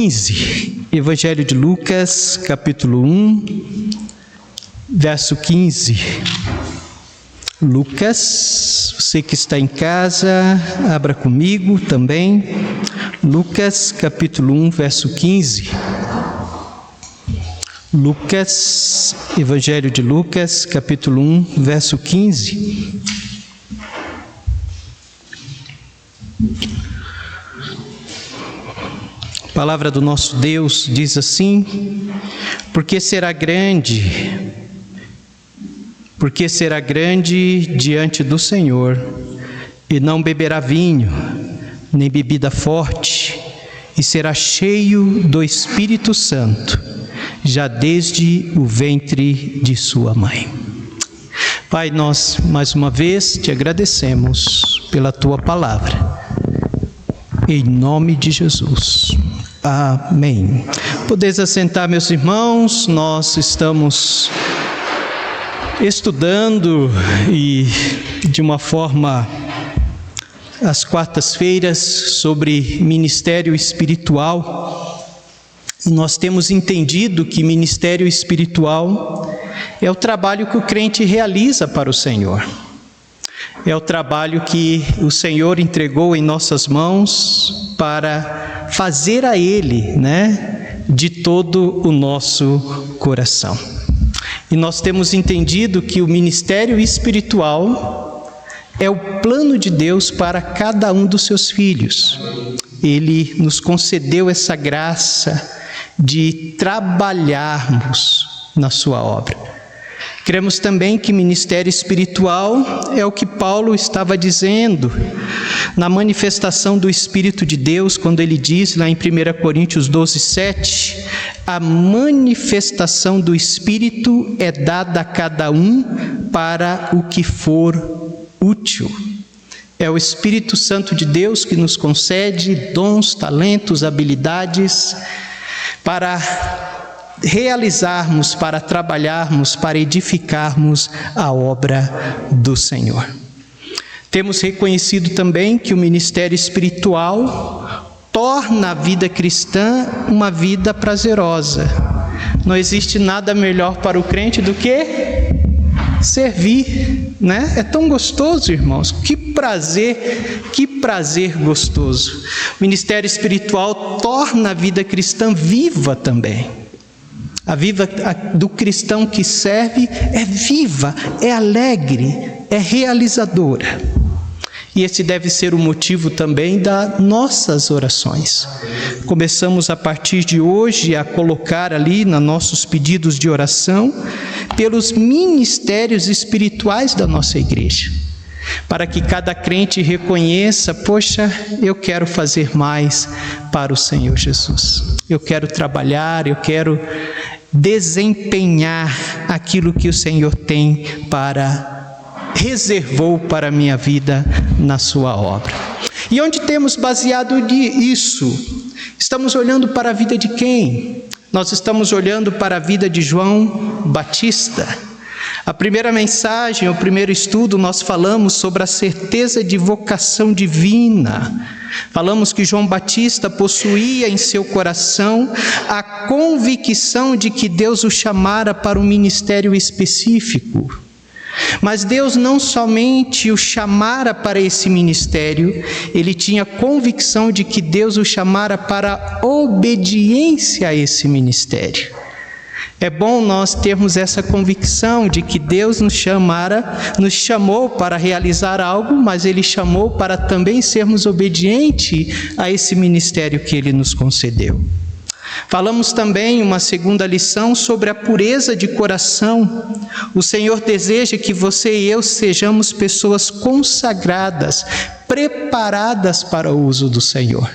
15, Evangelho de Lucas, capítulo 1, verso 15. Lucas, você que está em casa, abra comigo também. Lucas, capítulo 1, verso 15. Lucas, Evangelho de Lucas, capítulo 1, verso 15. A palavra do nosso Deus diz assim: porque será grande diante do Senhor, e não beberá vinho, nem bebida forte, e será cheio do Espírito Santo, já desde o ventre de sua mãe. Pai, nós mais uma vez te agradecemos pela tua palavra, em nome de Jesus. Amém. Podeis assentar, meus irmãos. Nós estamos estudando e de uma forma às quartas-feiras sobre ministério espiritual. E nós temos entendido que ministério espiritual é o trabalho que o crente realiza para o Senhor. É o trabalho que o Senhor entregou em nossas mãos para fazer a Ele, de todo o nosso coração. E nós temos entendido que o ministério espiritual é o plano de Deus para cada um dos seus filhos. Ele nos concedeu essa graça de trabalharmos na sua obra. Cremos também que ministério espiritual é o que Paulo estava dizendo na manifestação do Espírito de Deus, quando ele diz lá em 1 Coríntios 12:7, a manifestação do Espírito é dada a cada um para o que for útil. É o Espírito Santo de Deus que nos concede dons, talentos, habilidades para realizarmos, para trabalharmos, para edificarmos a obra do Senhor. Temos reconhecido também que o ministério espiritual torna a vida cristã uma vida prazerosa. Não existe nada melhor para o crente do que servir, É tão gostoso, irmãos. Que prazer gostoso. O ministério espiritual torna a vida cristã viva também. A vida do cristão que serve é viva, é alegre, é realizadora. E esse deve ser o motivo também das nossas orações. Começamos a partir de hoje a colocar ali nos nossos pedidos de oração pelos ministérios espirituais da nossa igreja, para que cada crente reconheça: poxa, eu quero fazer mais para o Senhor Jesus. Eu quero trabalhar, eu quero desempenhar aquilo que o Senhor reservou para a minha vida na sua obra. E onde temos baseado isso? Estamos olhando para a vida de quem? Nós estamos olhando para a vida de João Batista. A primeira mensagem, o primeiro estudo, nós falamos sobre a certeza de vocação divina. Falamos que João Batista possuía em seu coração a convicção de que Deus o chamara para um ministério específico. Mas Deus não somente o chamara para esse ministério, ele tinha convicção de que Deus o chamara para obediência a esse ministério. É bom nós termos essa convicção de que Deus nos chamou para realizar algo, mas Ele chamou para também sermos obedientes a esse ministério que Ele nos concedeu. Falamos também uma segunda lição sobre a pureza de coração. O Senhor deseja que você e eu sejamos pessoas consagradas, preparadas para o uso do Senhor.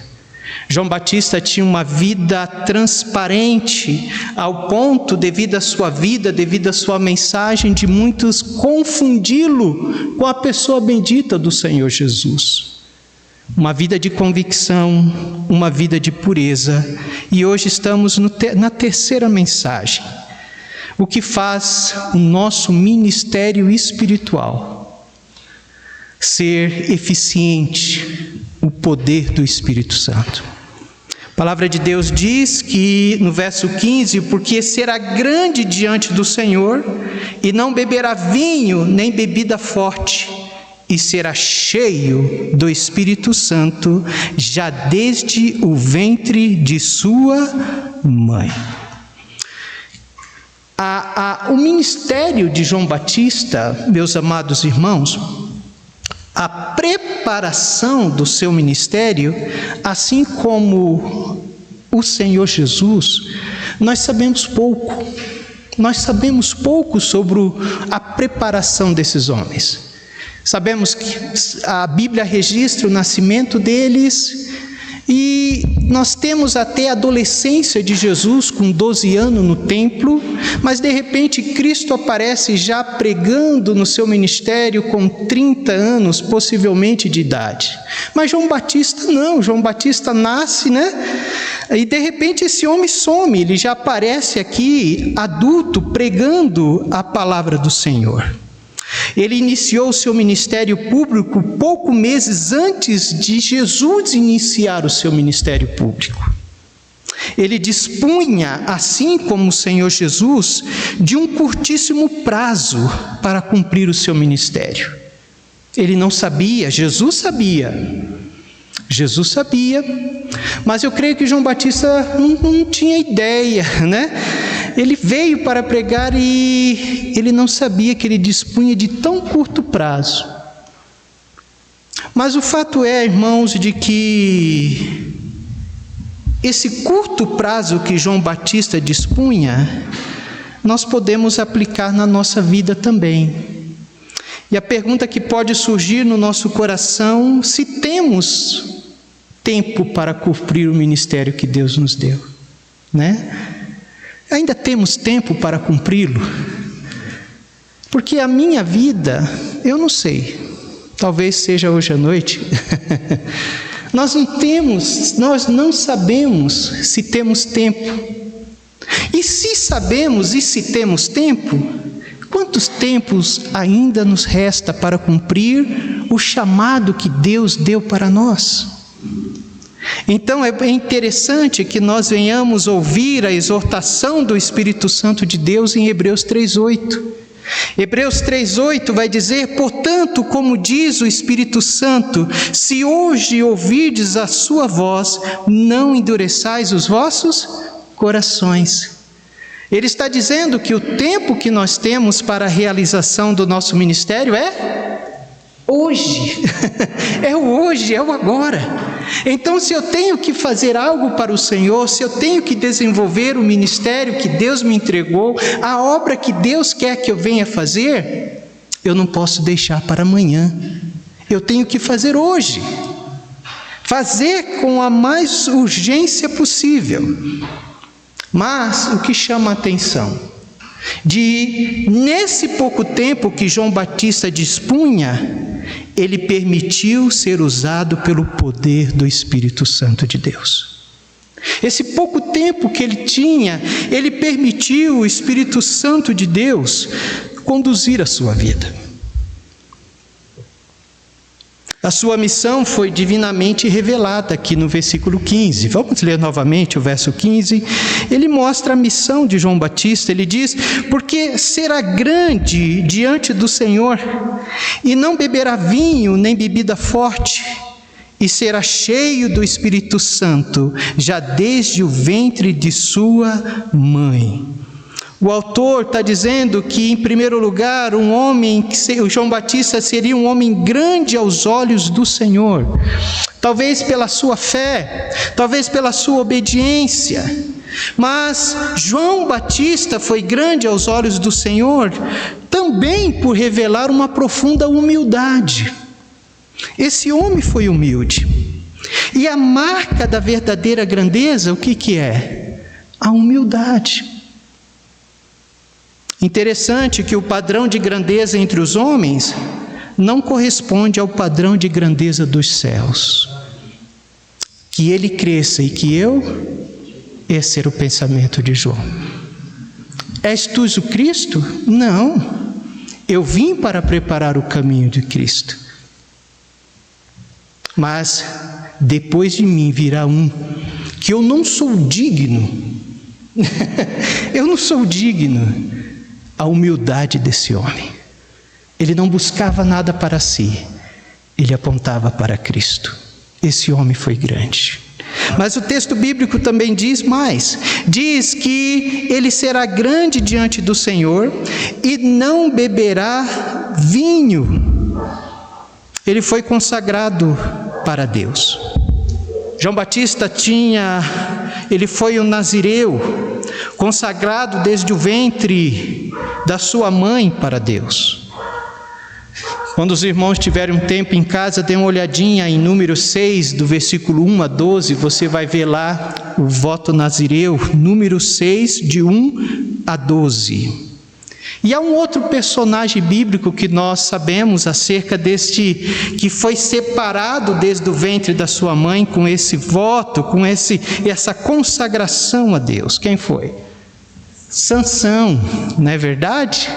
João Batista tinha uma vida transparente, ao ponto, devido à sua vida, devido à sua mensagem, de muitos confundi-lo com a pessoa bendita do Senhor Jesus. Uma vida de convicção, uma vida de pureza. E hoje estamos na terceira mensagem. O que faz o nosso ministério espiritual ser eficiente? O poder do Espírito Santo. A palavra de Deus diz que, no verso 15, porque será grande diante do Senhor, e não beberá vinho nem bebida forte, e será cheio do Espírito Santo, já desde o ventre de sua mãe. O ministério de João Batista, meus amados irmãos, a preparação do seu ministério, assim como o Senhor Jesus, nós sabemos pouco. Nós sabemos pouco sobre a preparação desses homens. Sabemos que a Bíblia registra o nascimento deles, e nós temos até a adolescência de Jesus com 12 anos no templo, mas de repente Cristo aparece já pregando no seu ministério com 30 anos, possivelmente de idade. Mas João Batista não, João Batista nasce, e de repente esse homem some, ele já aparece aqui adulto pregando a palavra do Senhor. Ele iniciou o seu ministério público poucos meses antes de Jesus iniciar o seu ministério público. Ele dispunha, assim como o Senhor Jesus, de um curtíssimo prazo para cumprir o seu ministério. Ele não sabia, Jesus sabia, mas eu creio que João Batista não tinha ideia, Ele veio para pregar e ele não sabia que ele dispunha de tão curto prazo. Mas o fato é, irmãos, de que esse curto prazo que João Batista dispunha, nós podemos aplicar na nossa vida também. E a pergunta que pode surgir no nosso coração, se temos tempo para cumprir o ministério que Deus nos deu, Ainda temos tempo para cumpri-lo? Porque a minha vida, eu não sei, talvez seja hoje à noite, nós não sabemos se temos tempo. E se sabemos e se temos tempo, quantos tempos ainda nos resta para cumprir o chamado que Deus deu para nós? Então é interessante que nós venhamos ouvir a exortação do Espírito Santo de Deus em Hebreus 3:8. Hebreus 3:8 vai dizer: portanto, como diz o Espírito Santo, se hoje ouvirdes a sua voz, não endureçais os vossos corações. Ele está dizendo que o tempo que nós temos para a realização do nosso ministério é hoje, é o hoje, é o agora. Então, se eu tenho que fazer algo para o Senhor, se eu tenho que desenvolver o ministério que Deus me entregou, a obra que Deus quer que eu venha fazer, eu não posso deixar para amanhã, eu tenho que fazer hoje, fazer com a mais urgência possível. Mas o que chama a atenção, nesse pouco tempo que João Batista dispunha, ele permitiu ser usado pelo poder do Espírito Santo de Deus. Esse pouco tempo que ele tinha, ele permitiu o Espírito Santo de Deus conduzir a sua vida. A sua missão foi divinamente revelada aqui no versículo 15. Vamos ler novamente o verso 15. Ele mostra a missão de João Batista. Ele diz: porque será grande diante do Senhor, e não beberá vinho nem bebida forte, e será cheio do Espírito Santo, já desde o ventre de sua mãe. O autor está dizendo que, em primeiro lugar, o João Batista seria um homem grande aos olhos do Senhor, talvez pela sua fé, talvez pela sua obediência, mas João Batista foi grande aos olhos do Senhor também por revelar uma profunda humildade. Esse homem foi humilde, e a marca da verdadeira grandeza, o que é? A humildade. Interessante que o padrão de grandeza entre os homens não corresponde ao padrão de grandeza dos céus. Que ele cresça e que esse era o pensamento de João. És tu o Cristo? Não, eu vim para preparar o caminho de Cristo. Mas depois de mim virá um que eu não sou digno, eu não sou digno, a humildade desse homem. Ele não buscava nada para si, ele apontava para Cristo. Esse homem foi grande. Mas o texto bíblico também diz mais, diz que ele será grande diante do Senhor e não beberá vinho. Ele foi consagrado para Deus. João Batista ele foi um nazireu, consagrado desde o ventre da sua mãe para Deus. Quando os irmãos tiverem um tempo em casa, dê uma olhadinha em Números 6, do versículo 1 a 12, você vai ver lá o voto nazireu, Números 6, de 1 a 12. E há um outro personagem bíblico que nós sabemos acerca deste, que foi separado desde o ventre da sua mãe com esse voto, com essa consagração a Deus. Quem foi? Sansão, não é verdade?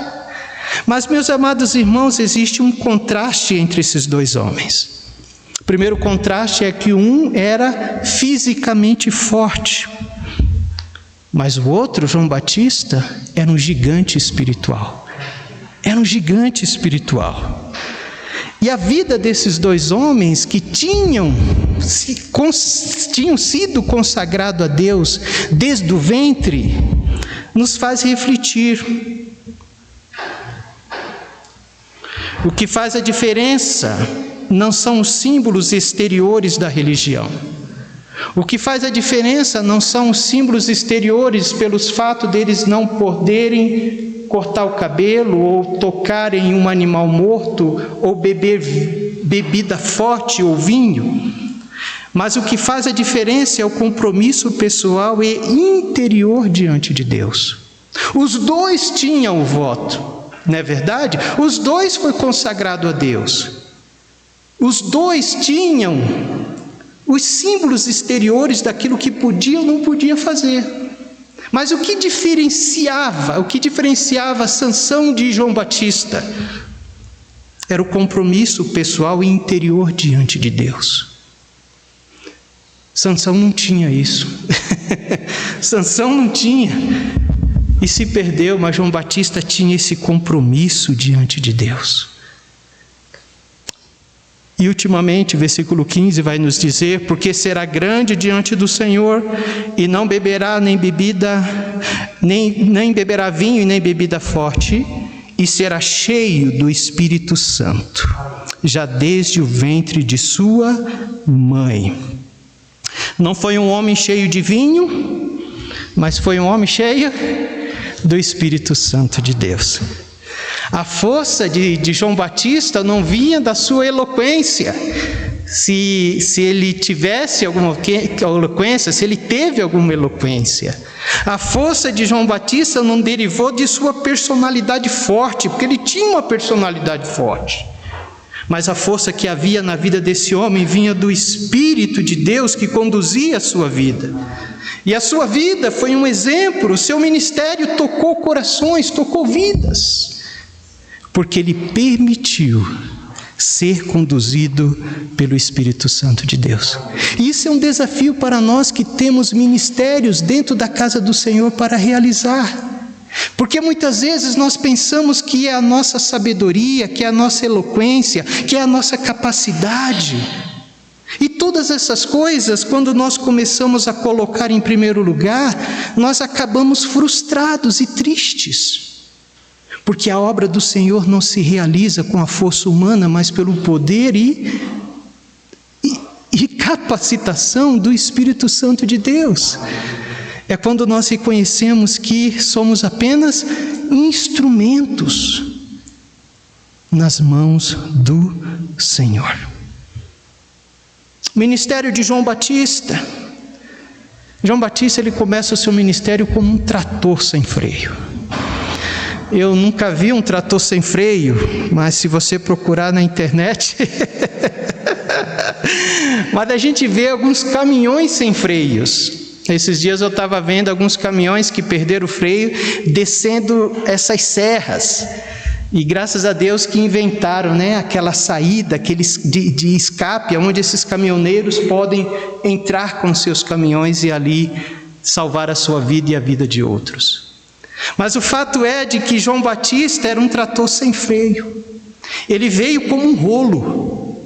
Mas, meus amados irmãos, existe um contraste entre esses dois homens. O primeiro contraste é que um era fisicamente forte, mas o outro, João Batista, era um gigante espiritual. Era um gigante espiritual. E a vida desses dois homens que tinham sido consagrados a Deus desde o ventre, nos faz refletir. O que faz a diferença não são os símbolos exteriores da religião. O que faz a diferença não são os símbolos exteriores pelos fatos deles não poderem cortar o cabelo, ou tocar em um animal morto, ou beber bebida forte ou vinho. Mas o que faz a diferença é o compromisso pessoal e interior diante de Deus. Os dois tinham o voto. Não é verdade? Os dois foram consagrados a Deus. Os dois tinham os símbolos exteriores daquilo que podia ou não podia fazer. Mas o que diferenciava Sansão de João Batista era o compromisso pessoal e interior diante de Deus. Sansão não tinha isso. Sansão não tinha. E se perdeu, mas João Batista tinha esse compromisso diante de Deus. E ultimamente, versículo 15 vai nos dizer: porque será grande diante do Senhor, e não beberá nem beberá vinho e nem bebida forte, e será cheio do Espírito Santo, já desde o ventre de sua mãe. Não foi um homem cheio de vinho, mas foi um homem cheio do Espírito Santo de Deus. A força de João Batista não vinha da sua eloquência. Se ele tivesse alguma eloquência, se ele teve alguma eloquência. A força de João Batista não derivou de sua personalidade forte, porque ele tinha uma personalidade forte. Mas a força que havia na vida desse homem vinha do Espírito de Deus que conduzia a sua vida. E a sua vida foi um exemplo, o seu ministério tocou corações, tocou vidas, porque ele permitiu ser conduzido pelo Espírito Santo de Deus. E isso é um desafio para nós que temos ministérios dentro da casa do Senhor para realizar. Porque muitas vezes nós pensamos que é a nossa sabedoria, que é a nossa eloquência, que é a nossa capacidade. E todas essas coisas, quando nós começamos a colocar em primeiro lugar, nós acabamos frustrados e tristes. Porque a obra do Senhor não se realiza com a força humana, mas pelo poder e capacitação do Espírito Santo de Deus. É quando nós reconhecemos que somos apenas instrumentos nas mãos do Senhor. Ministério de João Batista. João Batista, ele começa o seu ministério como um trator sem freio. Eu nunca vi um trator sem freio, mas se você procurar na internet, mas a gente vê alguns caminhões sem freios. Esses dias eu estava vendo alguns caminhões que perderam o freio descendo essas serras. E graças a Deus que inventaram, né, aquela saída de escape, onde esses caminhoneiros podem entrar com seus caminhões e ali salvar a sua vida e a vida de outros. Mas o fato é de que João Batista era um trator sem freio. Ele veio como um rolo.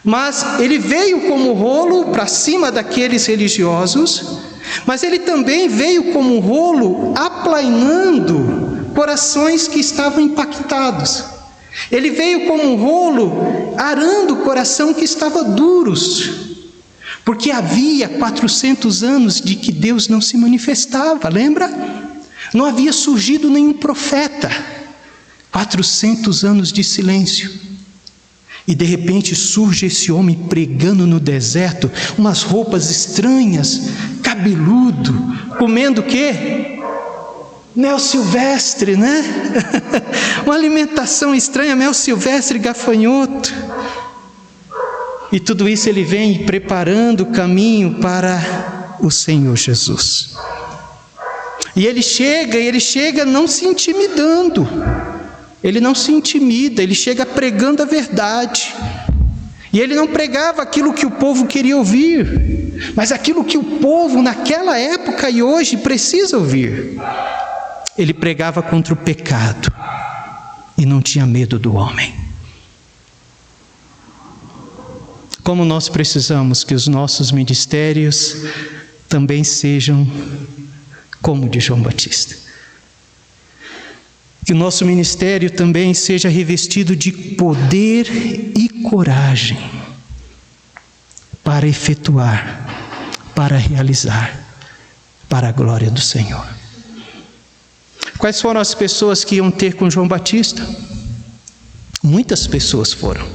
Mas ele veio como rolo para cima daqueles religiosos, mas ele também veio como um rolo aplainando corações que estavam impactados. Ele veio como um rolo arando o coração que estava duros, porque havia 400 anos de que Deus não se manifestava, lembra? Não havia surgido nenhum profeta. 400 anos de silêncio. E de repente surge esse homem pregando no deserto, umas roupas estranhas, cabeludo, comendo o quê? Mel silvestre, né? Uma alimentação estranha, mel silvestre, gafanhoto. E tudo isso ele vem preparando o caminho para o Senhor Jesus. E ele chega não se intimidando. Ele não se intimida, ele chega pregando a verdade. E ele não pregava aquilo que o povo queria ouvir, mas aquilo que o povo naquela época e hoje precisa ouvir. Ele pregava contra o pecado e não tinha medo do homem. Como nós precisamos que os nossos ministérios também sejam como o de João Batista. Que o nosso ministério também seja revestido de poder e coragem para efetuar, para realizar, para a glória do Senhor. Quais foram as pessoas que iam ter com João Batista? Muitas pessoas foram.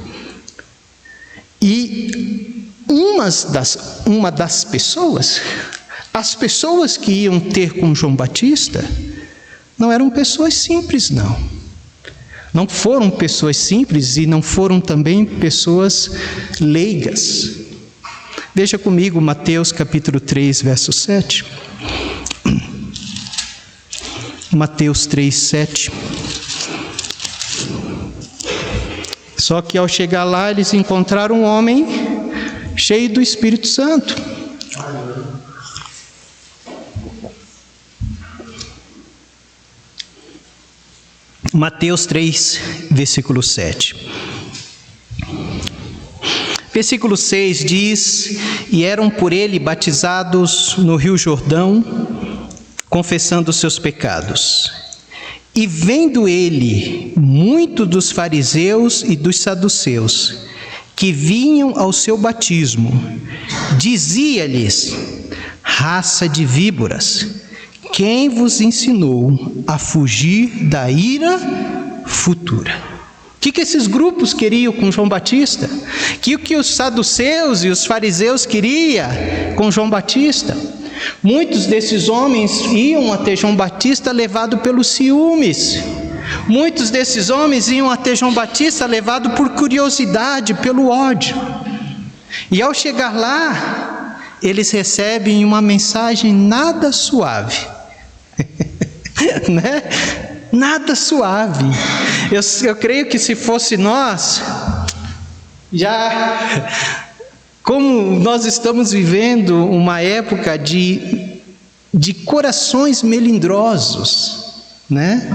E uma das pessoas, as pessoas que iam ter com João Batista, não eram pessoas simples, não. Não foram pessoas simples e não foram também pessoas leigas. Veja comigo Mateus capítulo 3, verso 7. Mateus 3, 7. Só que ao chegar lá, eles encontraram um homem cheio do Espírito Santo. Mateus 3, versículo 7. Versículo 6 diz: e eram por ele batizados no rio Jordão, confessando os seus pecados. E vendo ele muito dos fariseus e dos saduceus, que vinham ao seu batismo, dizia-lhes: raça de víboras, quem vos ensinou a fugir da ira futura? O que esses grupos queriam com João Batista? O que os saduceus e os fariseus queriam com João Batista? Muitos desses homens iam até João Batista levado pelos ciúmes. Muitos desses homens iam até João Batista levado por curiosidade, pelo ódio. E ao chegar lá, eles recebem uma mensagem nada suave. Né? Nada suave. Eu creio que se fosse nós, como nós estamos vivendo uma época de corações melindrosos, né?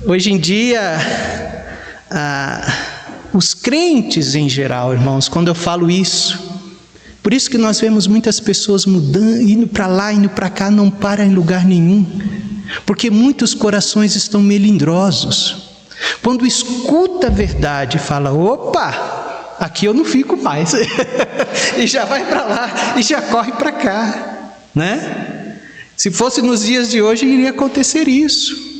Hoje em dia, os crentes em geral, irmãos, quando eu falo isso, por isso que nós vemos muitas pessoas mudando, indo para lá, indo para cá, não param em lugar nenhum, porque muitos corações estão melindrosos. Quando escuta a verdade, fala: opa, aqui eu não fico mais. E já vai para lá, e já corre para cá, né? Se fosse nos dias de hoje, iria acontecer isso.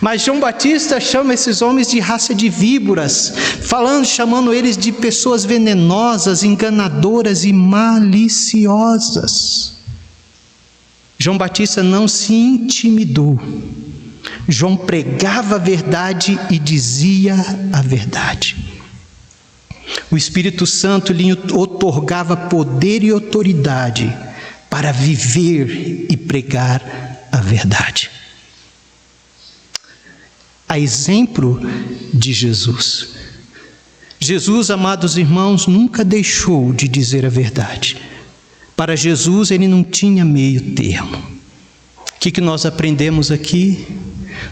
Mas João Batista chama esses homens de raça de víboras, chamando eles de pessoas venenosas, enganadoras e maliciosas. João Batista não se intimidou. João pregava a verdade e dizia a verdade. O Espírito Santo lhe outorgava poder e autoridade para viver e pregar a verdade. a exemplo de Jesus. Jesus, amados irmãos, nunca deixou de dizer a verdade. Para Jesus, ele não tinha meio termo. O que nós aprendemos aqui?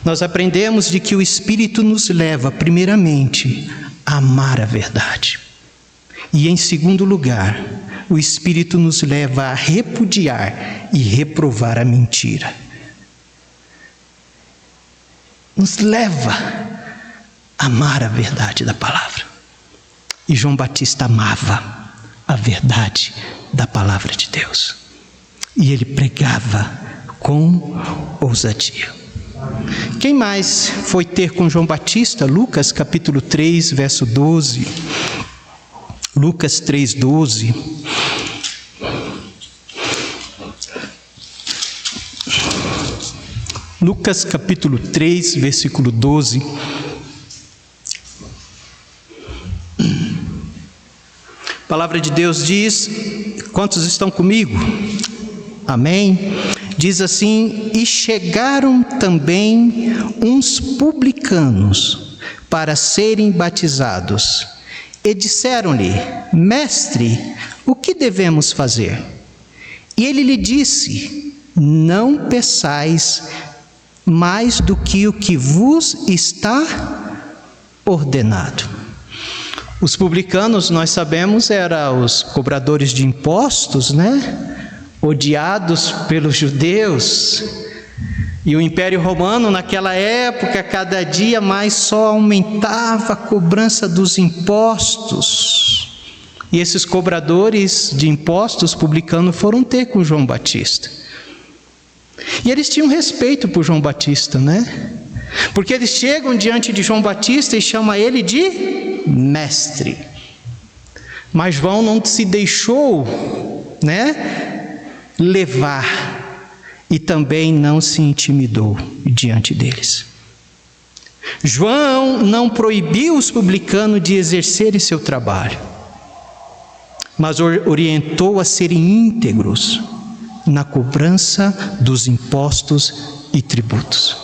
Nós aprendemos de que o Espírito nos leva, primeiramente, a amar a verdade. E, em segundo lugar, o Espírito nos leva a repudiar e reprovar a mentira. Nos leva a amar a verdade da palavra. E João Batista amava a verdade da palavra de Deus. E ele pregava com ousadia. Quem mais foi ter com João Batista? Lucas capítulo 3, verso 12. Lucas 3, 12. Lucas capítulo 3, versículo 12. A palavra de Deus diz, quantos estão comigo? Amém? Diz assim: e chegaram também uns publicanos para serem batizados, e disseram-lhe: Mestre, o que devemos fazer? E ele lhe disse: não peçais mais do que o que vos está ordenado. Os publicanos, nós sabemos, eram os cobradores de impostos, odiados pelos judeus. E o Império Romano, naquela época, cada dia mais só aumentava a cobrança dos impostos. E esses cobradores de impostos publicanos foram ter com João Batista. E eles tinham respeito por João Batista, Porque eles chegam diante de João Batista e chamam ele de mestre. Mas João não se deixou, levar, e também não se intimidou diante deles. João não proibiu os publicanos de exercerem seu trabalho, mas orientou a serem íntegros na cobrança dos impostos e tributos.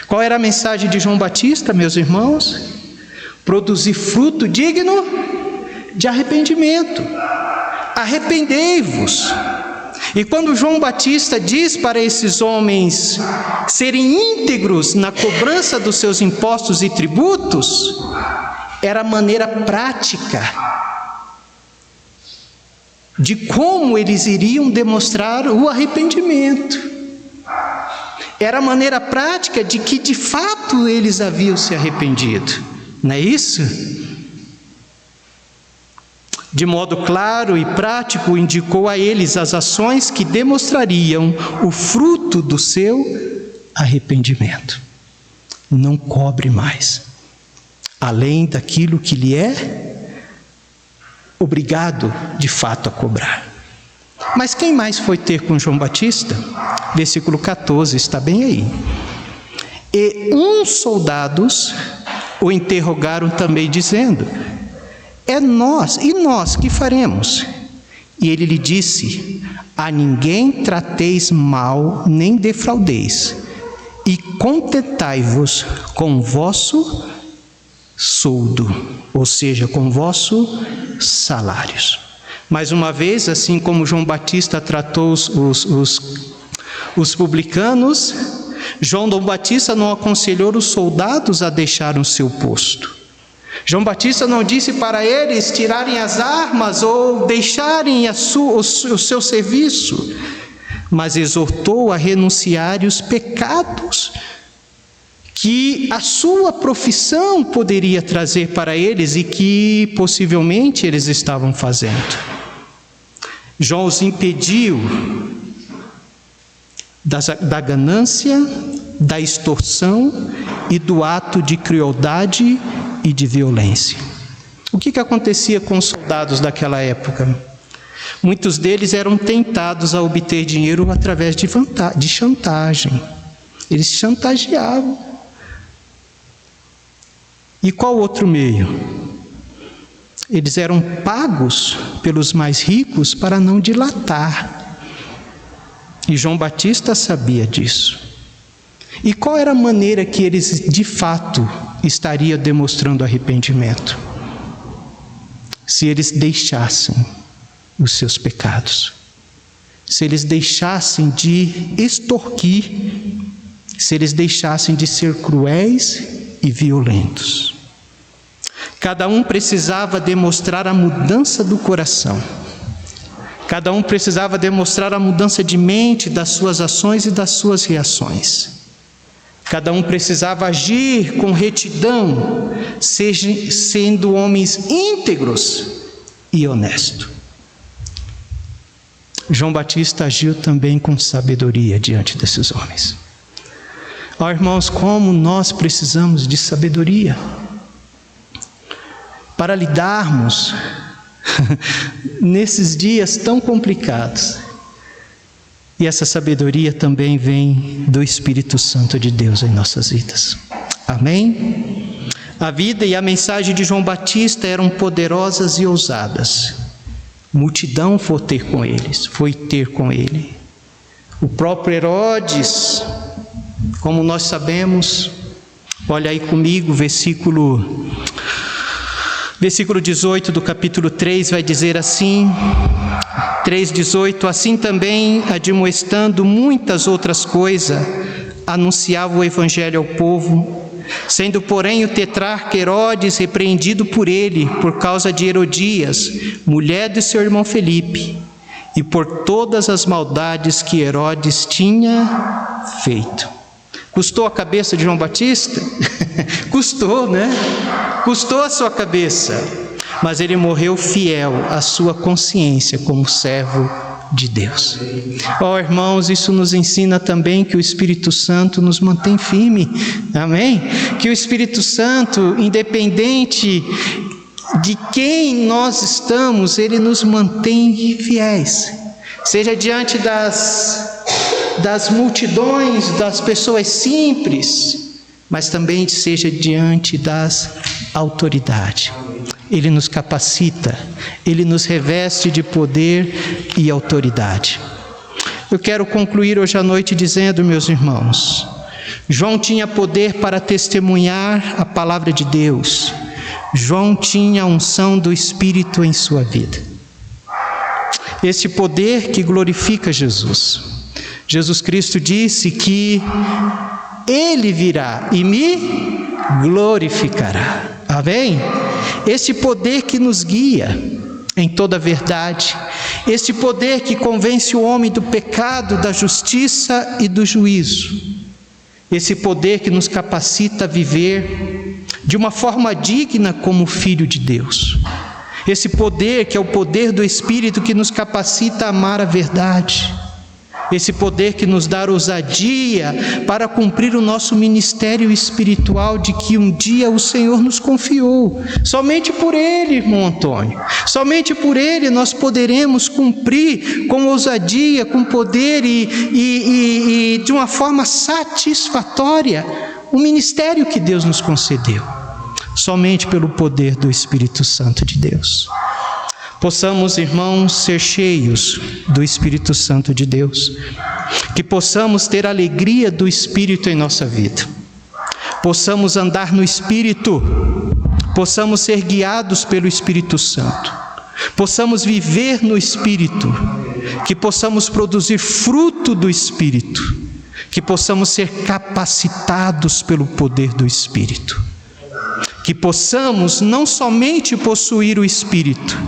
Qual era a mensagem de João Batista, meus irmãos? Produzir fruto digno de arrependimento. Arrependei-vos. E quando João Batista diz para esses homens serem íntegros na cobrança dos seus impostos e tributos, era a maneira prática de como eles iriam demonstrar o arrependimento. Era a maneira prática de que de fato eles haviam se arrependido. Não é isso? De modo claro e prático, indicou a eles as ações que demonstrariam o fruto do seu arrependimento. Não cobre mais, além daquilo que lhe é obrigado de fato a cobrar. Mas quem mais foi ter com João Batista? Versículo 14, está bem aí. E uns soldados o interrogaram também, dizendo: e nós que faremos? E ele lhe disse: a ninguém trateis mal, nem defraudeis, e contentai-vos com o vosso soldo, ou seja, com vossos salários. Mais uma vez, assim como João Batista tratou os publicanos, João Batista não aconselhou os soldados a deixar o seu posto. João Batista não disse para eles tirarem as armas ou deixarem o seu serviço, mas exortou a renunciarem os pecados que a sua profissão poderia trazer para eles e que possivelmente eles estavam fazendo. João os impediu da ganância, da extorsão e do ato de crueldade e de violência. O que acontecia com os soldados daquela época? Muitos deles eram tentados a obter dinheiro através de chantagem. Eles chantageavam. E qual outro meio? Eles eram pagos pelos mais ricos para não dilatar. E João Batista sabia disso. E qual era a maneira que eles, de fato, estariam demonstrando arrependimento? Se eles deixassem os seus pecados, se eles deixassem de extorquir, se eles deixassem de ser cruéis e violentos. Cada um precisava demonstrar a mudança do coração. Cada um precisava demonstrar a mudança de mente das suas ações e das suas reações. Cada um precisava agir com retidão, sendo homens íntegros e honestos. João Batista agiu também com sabedoria diante desses homens. Ó irmãos, como nós precisamos de sabedoria para lidarmos nesses dias tão complicados. E essa sabedoria também vem do Espírito Santo de Deus em nossas vidas. Amém? A vida e a mensagem de João Batista eram poderosas e ousadas. Multidão foi ter com ele. O próprio Herodes, como nós sabemos, olha aí comigo, versículo 18 do capítulo 3 vai dizer assim, 3:18, assim também, admoestando muitas outras coisas, anunciava o evangelho ao povo, sendo porém o tetrarca Herodes repreendido por ele, por causa de Herodias, mulher de seu irmão Felipe, e por todas as maldades que Herodes tinha feito. Custou a cabeça de João Batista? Custou, né? Custou a sua cabeça, mas ele morreu fiel à sua consciência como servo de Deus. Ó irmãos, isso nos ensina também que o Espírito Santo nos mantém firme, amém? Que o Espírito Santo, independente de quem nós estamos, ele nos mantém fiéis, seja diante das multidões, das pessoas simples, mas também seja diante das autoridades. Ele nos capacita, ele nos reveste de poder e autoridade. Eu quero concluir hoje à noite dizendo, meus irmãos, João tinha poder para testemunhar a palavra de Deus. João tinha a unção do Espírito em sua vida. Esse poder que glorifica Jesus. Jesus Cristo disse que Ele virá e me glorificará. Amém? Esse poder que nos guia em toda a verdade. Esse poder que convence o homem do pecado, da justiça e do juízo. Esse poder que nos capacita a viver de uma forma digna como filho de Deus. Esse poder que é o poder do Espírito que nos capacita a amar a verdade. Esse poder que nos dá ousadia para cumprir o nosso ministério espiritual de que um dia o Senhor nos confiou. Somente por Ele, irmão Antônio, somente por Ele nós poderemos cumprir com ousadia, com poder e de uma forma satisfatória o ministério que Deus nos concedeu. Somente pelo poder do Espírito Santo de Deus. Possamos, irmãos, ser cheios do Espírito Santo de Deus, que possamos ter a alegria do Espírito em nossa vida, possamos andar no Espírito, possamos ser guiados pelo Espírito Santo, possamos viver no Espírito, que possamos produzir fruto do Espírito, que possamos ser capacitados pelo poder do Espírito, que possamos não somente possuir o Espírito,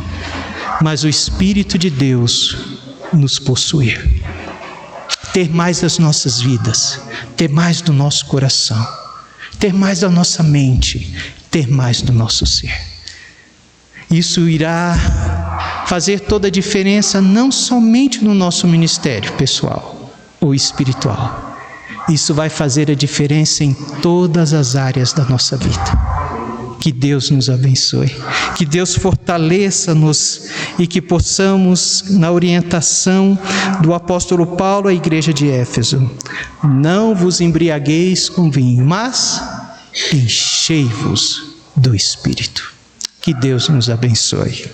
mas o Espírito de Deus nos possuir. Ter mais das nossas vidas, ter mais do nosso coração, ter mais da nossa mente, ter mais do nosso ser. Isso irá fazer toda a diferença, não somente no nosso ministério pessoal ou espiritual. Isso vai fazer a diferença em todas as áreas da nossa vida. Que Deus nos abençoe, que Deus fortaleça-nos e que possamos, na orientação do apóstolo Paulo à igreja de Éfeso, não vos embriagueis com vinho, mas enchei-vos do Espírito. Que Deus nos abençoe.